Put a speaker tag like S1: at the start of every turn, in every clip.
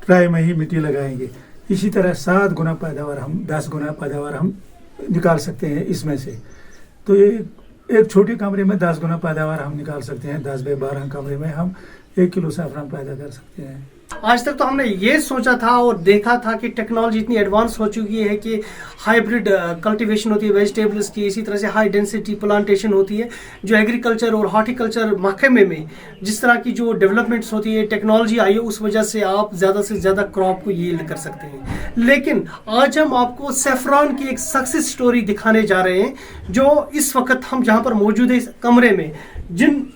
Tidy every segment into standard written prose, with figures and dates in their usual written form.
S1: Try में ही मिट्टी लगाएंगे। इसी तरह 7 गुना पैदावार हम 10 गुना पैदावार हम निकाल सकते हैं इसमें से। तो ये एक छोटे कमरे में 10 गुना पैदावार हम निकाल सकते हैं। 10 बाई 12 कमरे में हम 1 किलो सैफरान पैदा कर सकते हैं।
S2: आज तक तो हमने ये सोचा था और देखा था कि टेक्नोलॉजी इतनी एडवांस हो चुकी है कि हाइब्रिड कल्टीवेशन होती है वेजिटेबल्स की, इसी तरह से हाई डेंसिटी प्लांटेशन होती है। जो एग्रीकल्चर और हॉर्टिकल्चर महकमे में जिस तरह की जो डेवलपमेंट्स होती है, टेक्नोलॉजी आई है, उस वजह से आप ज़्यादा से ज़्यादा क्रॉप को यील्ड कर सकते हैं। लेकिन आज हम आपको सैफरान की एक सक्सेस स्टोरी दिखाने जा रहे हैं, जो इस वक्त हम जहाँ पर मौजूद है इस कमरे में, जिन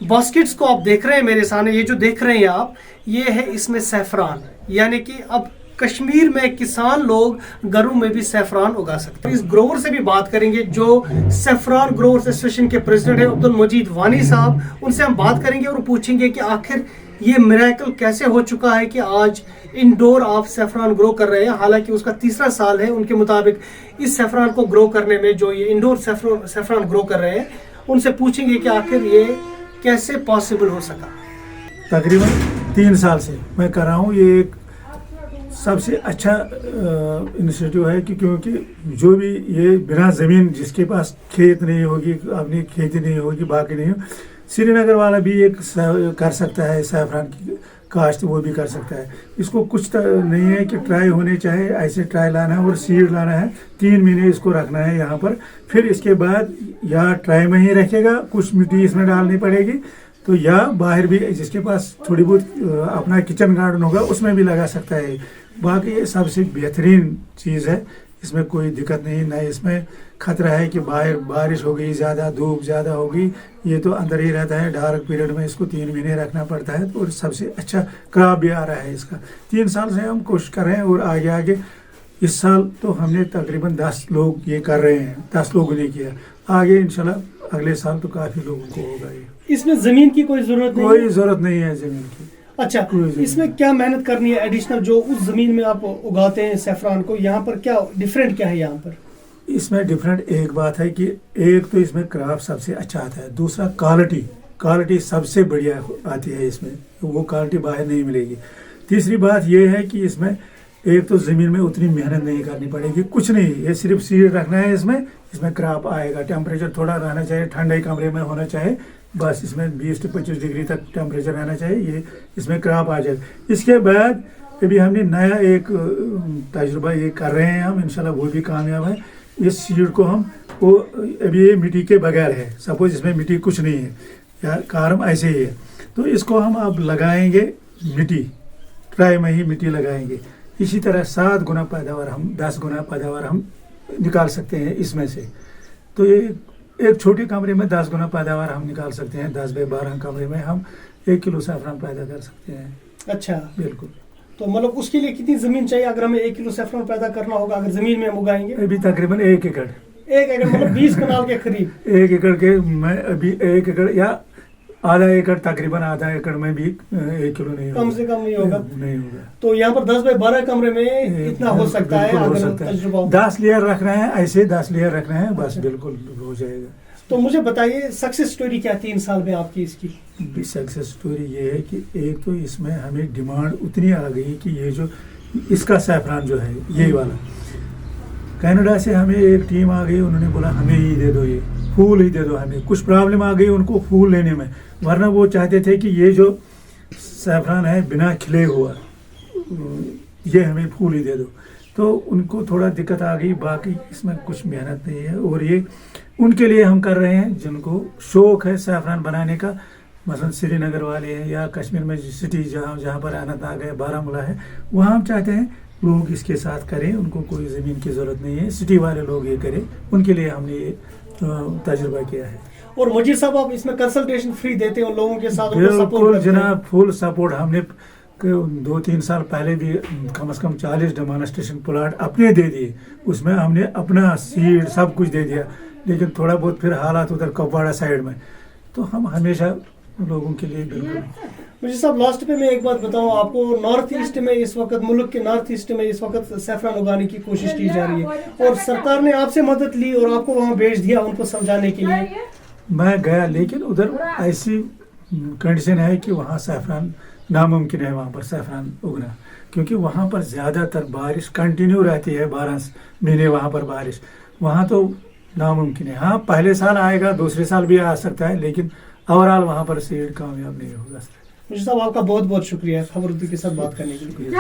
S2: बास्केट्स को आप देख रहे हैं मेरे सामने, ये जो देख रहे हैं आप, ये है इसमें सैफरान। यानी कि अब कश्मीर में किसान लोग घरों में भी सैफरान उगा सकते हैं। इस ग्रोवर से भी बात करेंगे जो सैफरान ग्रोवर्स एसोसिएशन के प्रेसिडेंट है अब्दुल मजीद वानी साहब। उनसे हम बात करेंगे और पूछेंगे कि आखिर ये मिरेकल कैसे हो चुका है कि आज इंडोर आप सैफरान ग्रो कर रहे हैं। हालांकि उसका 3रा साल है उनके मुताबिक इस सैफरान को ग्रो करने में, जो ये इंडोर सैफरान ग्रो कर रहे हैं। उनसे पूछेंगे कि आखिर ये कैसे पॉसिबल हो सका।
S1: तकरीबन 3 साल से मैं कर रहा हूँ। ये एक सबसे अच्छा इनिशिएटिव है कि क्योंकि जो भी ये बिना ज़मीन, जिसके पास खेत नहीं होगी, अपनी खेती नहीं होगी, बाकी नहीं हो, श्रीनगर वाला भी एक कर सकता है सैफरान की काश्त, वो भी कर सकता है। इसको कुछ नहीं है कि ट्राई होने चाहे, ऐसे ट्राई लाना है और सीड लाना है। 3 महीने इसको रखना है यहाँ पर, फिर इसके बाद या ट्राई में ही रखेगा, कुछ मिट्टी इसमें डालनी पड़ेगी, तो या बाहर भी जिसके पास थोड़ी बहुत अपना किचन गार्डन होगा उसमें भी लगा सकता है। बाकी ये सबसे बेहतरीन चीज़ है, इसमें कोई दिक्कत नहीं, ना इसमें खतरा है कि बाहर बारिश हो गई ज़्यादा, धूप ज़्यादा होगी, ये तो अंदर ही रहता है। डार्क पीरियड में इसको 3 महीने रखना पड़ता है, तो सबसे अच्छा क्रॉप भी आ रहा है इसका। 3 साल से हम कोशिश कर रहे हैं और आगे आगे इस साल तो हमने तकरीबन 10 लोग ये कर रहे हैं, 10 लोगों ने किया। आगे इंशाल्लाह अगले साल तो काफ़ी लोगों को होगा ये।
S2: इसमें ज़मीन की कोई ज़रूरत नहीं?
S1: कोई ज़रूरत नहीं है ज़मीन की।
S2: अच्छा, इसमें क्या मेहनत करनी है एडिशनल, जो उस ज़मीन में आप उगाते हैं सैफरान को? यहाँ पर क्या डिफरेंट क्या है यहाँ पर?
S1: इसमें डिफरेंट एक बात है कि एक तो इसमें क्रॉप सबसे अच्छा आता है, दूसरा क्वालिटी सबसे बढ़िया आती है इसमें, वो क्वालिटी बाहर नहीं मिलेगी। तीसरी बात ये है कि इसमें एक तो ज़मीन में उतनी मेहनत नहीं करनी पड़ेगी, कुछ नहीं, ये सिर्फ सीड रखना है इसमें क्रॉप आएगा। टेम्परेचर थोड़ा रहना चाहिए, ठंडे कमरे में होना चाहिए, बस इसमें 20 से 25 डिग्री तक टेम्परेचर रहना चाहिए, ये इसमें क्रॉप आ जाए। इसके बाद अभी हमने नया एक तजुर्बा ये कर रहे हैं हम, इंशाल्लाह वो भी कामयाब है। इस सीड को हम वो अभी ये मिट्टी के बगैर है, सपोज इसमें मिट्टी कुछ नहीं है या कारम ऐसे ही है, तो इसको हम अब लगाएंगे मिट्टी, ट्राई में ही मिट्टी लगाएंगे। इसी तरह 7 गुना पैदावार हम 10 गुना पैदावार हम निकाल सकते हैं इसमें से। तो ये एक छोटे कमरे में 10 गुना पैदावार हम निकाल सकते हैं। 10 बाई 12 कमरे में हम 1 किलो सैफरान पैदा कर सकते हैं।
S2: अच्छा,
S1: बिल्कुल।
S2: तो मतलब उसके लिए कितनी ज़मीन चाहिए अगर हमें 1 किलो सैफरान पैदा करना होगा, अगर ज़मीन में हम उगाएंगे?
S1: अभी तकरीबन 1 एकड़
S2: मतलब 20 कनाल के करीब।
S1: 1 एकड़ के मैं अभी 1 एकड़ या आधा एकड़, तकरीबन आधा एकड़ में भी 1 किलो नहीं होगा,
S2: कम से कम नहीं होगा।
S1: नहीं होगा।
S2: तो यहाँ पर 10 बाई 12 कमरे में इतना हो सकता है अगर तजुर्बा।
S1: 10 लेयर रख रहे हैं, ऐसे 10 लेयर रख रहे हैं, बस बिल्कुल हो जाएगा।
S2: तो मुझे बताइए सक्सेस स्टोरी क्या 3 साल में आपकी इसकी?
S1: सक्सेस स्टोरी ये है कि एक तो इसमें हमें डिमांड उतनी आ गई कि ये जो इसका सैफरान जो है ये वाला, कनाडा से हमें एक टीम आ गई, उन्होंने बोला हमें ही दे दो, ये फूल ही दे दो हमें। कुछ प्रॉब्लम आ गई उनको फूल लेने में, वरना वो चाहते थे कि ये जो सैफरान है बिना खिले हुआ, ये हमें फूल ही दे दो। तो उनको थोड़ा दिक्कत आ गई, बाकी इसमें कुछ मेहनत नहीं है। और ये उनके लिए हम कर रहे हैं जिनको शौक़ है सैफरान बनाने का, मसलन श्रीनगर वाले हैं या कश्मीर में सिटी जहाँ पर अनंतनाग है, बारामूला है, वहाँ हम चाहते हैं लोग इसके साथ करें, उनको कोई ज़मीन की ज़रूरत नहीं है, सिटी वाले लोग ये करें, उनके लिए हमने ये तजुर्बा किया है।
S2: और मजीद साहब आप इसमें कंसल्टेशन फ्री देते हैं उन लोगों के साथ?
S1: बिल्कुल जनाब, फुल सपोर्ट। हमने 2-3 साल पहले भी कम से कम 40 डेमोन्स्ट्रेशन प्लाट अपने दे दिए, उसमें हमने अपना सीड सब कुछ दे दिया। लेकिन थोड़ा बहुत फिर हालात उधर कपवाड़ा साइड में, तो हम हमेशा लोगों के लिए बिल्कुल।
S2: मुझे साहब लास्ट पे मैं एक बात बताऊं आपको, नॉर्थ ईस्ट में इस वक्त, मुल्क के नॉर्थ ईस्ट में इस वक्त सैफरान उगाने की कोशिश की जा रही है और सरकार ने आपसे मदद ली और आपको वहाँ भेज दिया उनको समझाने के लिए।
S1: मैं गया, लेकिन उधर ऐसी कंडीशन है कि वहाँ सैफरान नामुमकिन है वहाँ पर सैफरान उगना, क्योंकि वहाँ पर ज़्यादातर बारिश कंटिन्यू रहती है, 12 महीने वहाँ पर बारिश, वहाँ तो नामुमकिन है। हाँ पहले साल आएगा, दूसरे साल भी आ सकता है, लेकिन ओवरऑल वहाँ पर सीड कामयाब नहीं होगा।
S2: मुझे साहब आपका बहुत बहुत शुक्रिया खबरुद्दीन के साथ बात करने के लिए।